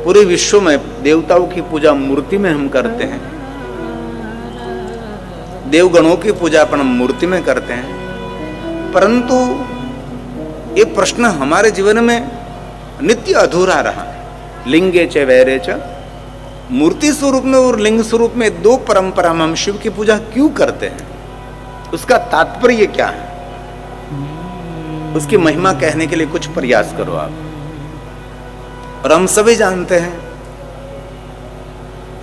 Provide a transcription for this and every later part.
पूरे विश्व में देवताओं की पूजा मूर्ति में हम करते हैं, देवगणों की पूजा अपन मूर्ति में करते हैं, परंतु ये प्रश्न हमारे जीवन में नित्य अधूरा रहा है। लिंगे च वैरे च, मूर्ति स्वरूप में और लिंग स्वरूप में दो परंपरा में हम शिव की पूजा क्यों करते हैं, उसका तात्पर्य क्या है, उसकी महिमा कहने के लिए कुछ प्रयास करो आप। और हम सभी जानते हैं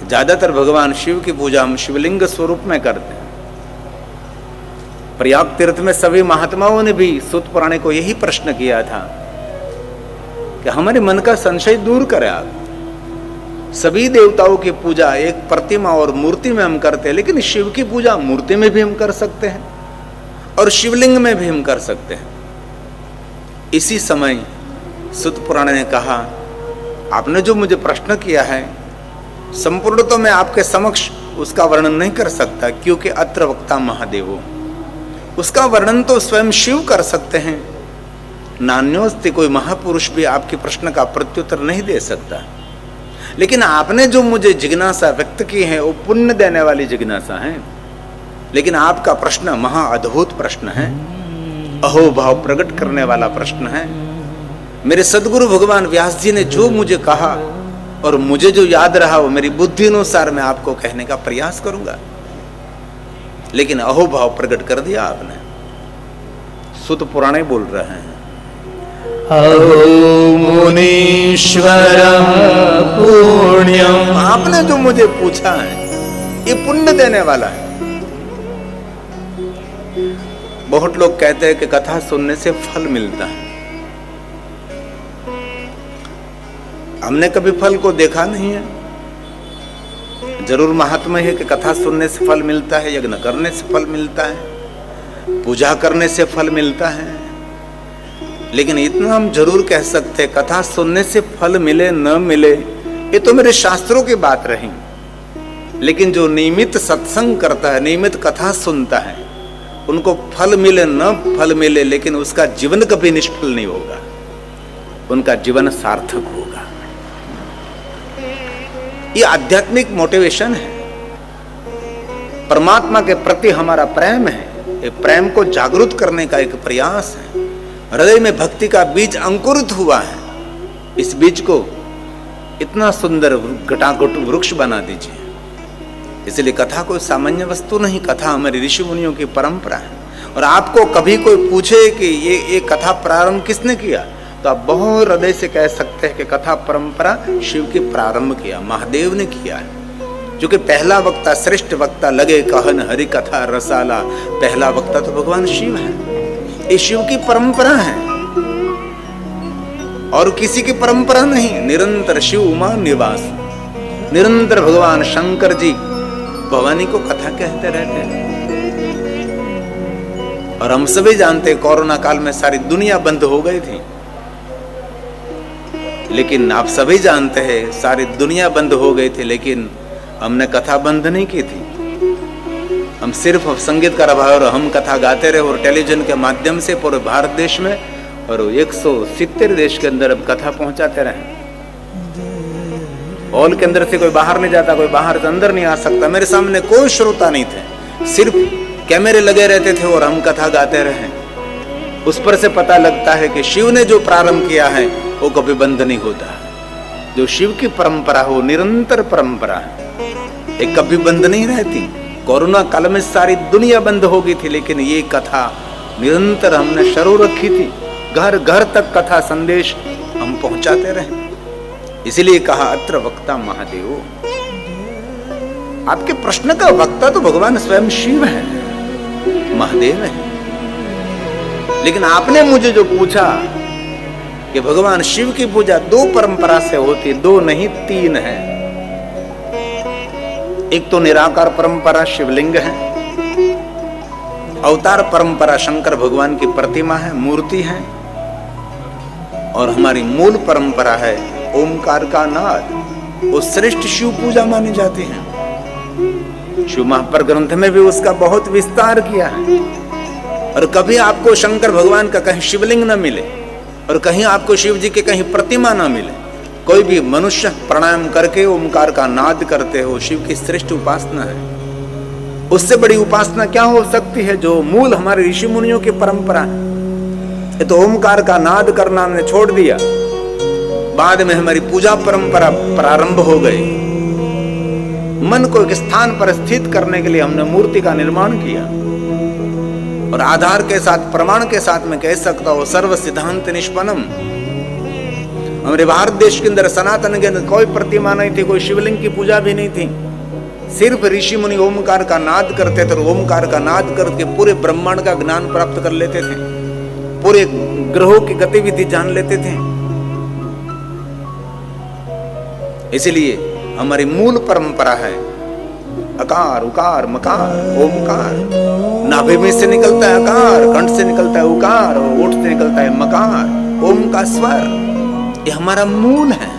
ज्यादातर भगवान शिव की पूजा हम शिवलिंग स्वरूप में करते हैं। प्रयाग तीर्थ में सभी महात्माओं ने भी सूत पुराण को यही प्रश्न किया था कि हमारे मन का संशय दूर करें आप। सभी देवताओं की पूजा एक प्रतिमा और मूर्ति में हम करते हैं, लेकिन शिव की पूजा मूर्ति में भी हम कर सकते हैं और शिवलिंग में भी हम कर सकते हैं। इसी समय सूत पुराण ने कहा, आपने जो मुझे प्रश्न किया है संपूर्ण तो मैं आपके समक्ष उसका वर्णन नहीं कर सकता, क्योंकि अत्र वक्ता महादेवो, उसका वर्णन तो स्वयं शिव कर सकते हैं। नान्योस्ति, कोई महापुरुष भी आपके प्रश्न का प्रत्युत्तर नहीं दे सकता। लेकिन आपने जो मुझे जिज्ञासा व्यक्त की है वो पुण्य देने वाली जिज्ञासा है, लेकिन आपका प्रश्न महा अद्भुत प्रश्न है, अहोभाव प्रकट करने वाला प्रश्न है। मेरे सदगुरु भगवान व्यास जी ने जो मुझे कहा और मुझे जो याद रहा वो मेरी बुद्धि अनुसार मैं आपको कहने का प्रयास करूंगा, लेकिन अहोभाव प्रकट कर दिया आपने। सूत पुराण बोल रहे हैं, अहो मुनीश्वर पुण्यम, आपने जो मुझे पूछा है ये पुण्य देने वाला है। बहुत लोग कहते हैं कि कथा सुनने से फल मिलता है। हमने कभी फल को देखा नहीं है। जरूर महात्मा है कि कथा सुनने से फल मिलता है, यज्ञ करने से फल मिलता है, पूजा करने से फल मिलता है, लेकिन इतना हम जरूर कह सकते हैं कथा सुनने से फल मिले न मिले ये तो मेरे शास्त्रों की बात रही, लेकिन जो नियमित सत्संग करता है, नियमित कथा सुनता है, उनको फल मिले न फल मिले, लेकिन उसका जीवन कभी निष्फल नहीं होगा, उनका जीवन सार्थक होगा। ये आध्यात्मिक मोटिवेशन है, परमात्मा के प्रति हमारा प्रेम है, ये प्रेम को जागृत करने का एक प्रयास है। हृदय में भक्ति का बीज अंकुरित हुआ है, इस बीज को इतना सुंदर घटाघट वृक्ष बना दीजिए। इसलिए कथा कोई सामान्य वस्तु नहीं, कथा हमारी ऋषि मुनियों की परंपरा है। और आपको कभी कोई पूछे कि ये कथा प्रारंभ किसने किया, तो आप बहुत हृदय से कह सकते हैं कि कथा परंपरा शिव की प्रारंभ किया, महादेव ने किया है। जो कि पहला वक्ता, श्रेष्ठ वक्ता लगे कहन हरि कथा रसाला, पहला वक्ता तो भगवान शिव है। ये शिव की परंपरा है और किसी की परंपरा नहीं। निरंतर शिव उमा निवास, निरंतर भगवान शंकर जी भवानी को कथा कहते रहते हैं। और हम सभी जानते कोरोना काल में सारी दुनिया बंद हो गई थी, लेकिन आप सभी जानते हैं सारी दुनिया बंद हो गई थी, लेकिन हमने कथा बंद नहीं की थी। हम सिर्फ संगीतकार भाई और हम कथा गाते रहे और टेलीविजन के माध्यम से पूरे भारत देश में और 170 देश के अंदर अब कथा पहुंचाते रहे। हॉल के अंदर से कोई बाहर नहीं जाता, कोई बाहर से अंदर नहीं आ सकता। मेरे सामने कोई श्रोता नहीं थे, सिर्फ कैमरे लगे रहते थे और हम कथा गाते रहे। उस पर से पता लगता है कि शिव ने जो प्रारंभ किया है वो कभी बंद नहीं होता। जो शिव की परंपरा हो निरंतर परंपरा है, ये कभी बंद नहीं रहती। कोरोना काल में सारी दुनिया बंद हो गई थी, लेकिन ये कथा निरंतर हमने शुरू रखी थी। घर घर तक कथा संदेश हम पहुंचाते रहे। इसलिए कहा अत्र वक्ता महादेव, आपके प्रश्न का वक्ता तो भगवान स्वयं शिव है, महादेव है। लेकिन आपने मुझे जो पूछा कि भगवान शिव की पूजा दो परंपरा से होती, दो नहीं तीन है। एक तो निराकार परंपरा शिवलिंग है, अवतार परंपरा शंकर भगवान की प्रतिमा है, मूर्ति है, और हमारी मूल परंपरा है ओमकार का नाद, वो श्रेष्ठ शिव पूजा मानी जाती है। शिव महापर ग्रंथ में भी उसका बहुत विस्तार किया है। और कभी आपको शंकर भगवान का कहीं शिवलिंग न मिले और कहीं आपको शिव जी के कहीं प्रतिमा न मिले, कोई भी मनुष्य प्राणायाम करके ओमकार का नाद करते हो, शिव की श्रेष्ठ उपासना है। उससे बड़ी उपासना क्या हो सकती है, जो मूल हमारे ऋषि मुनियों की परंपरा है। ये तो ओमकार का नाद करना हमने छोड़ दिया, बाद में हमारी पूजा परंपरा प्रारंभ हो गई। मन को एक स्थान पर स्थित करने के लिए हमने मूर्ति का निर्माण किया, और आधार के साथ, प्रमाण के साथ मैं कह सकता हूं, सर्व सिद्धांत निष्पन्नम। हमारे भारत देश के अंदर सनातन के अंदर कोई प्रतिमा नहीं थी, कोई शिवलिंग की पूजा भी नहीं थी। सिर्फ ऋषि मुनि ओमकार का नाद करते थे, और ओमकार का नाद करके पूरे ब्रह्मांड का ज्ञान प्राप्त कर लेते थे, पूरे ग्रहों की गतिविधि जान लेते थे। इसलिए हमारी मूल परंपरा है अकार, उकार, मकार, ओमकार। नाभि में से निकलता है अकार, कंठ से निकलता है उकार, और ओठ से निकलता है मकार, ओम का स्वर। ये हमारा मूल है।